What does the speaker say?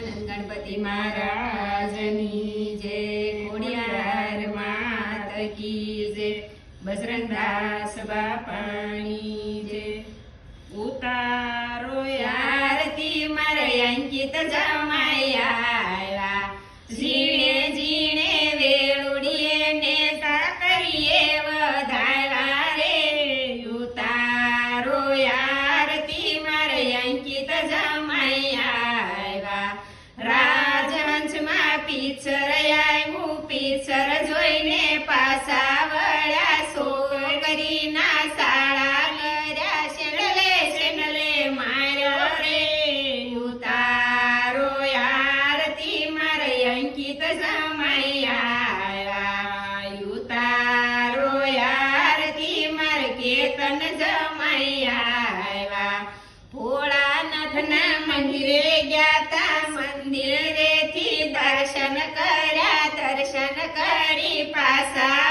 ગણપતિ મહારાજની જય, ખોડિયાર માત કી જય, બજરંગદાસ બાપાની જય. ઉતારો આરતી મારે અંકિત જમાયા, ઝીણે ઝીણે વેળુડીએ ને સાકરીએ વધારા રે. ઉતારો આરતી મારે અંકિત જમાયા, રાજહંસમાં પીછર આવ્યું, પીછર જોઈને પાછા વળ્યા, છોકરીના શાળા કર્યા, શેનલે માર્યો રે. ઉતારો આરતી મારે અંકિત જમાયા, ઉતારો આરતી મારે કેતન જમાયા. ભોળાનાથના મંદિરે ગયા તા, મંદિરેથી દર્શન કર્યા, દર્શન કરી પાછા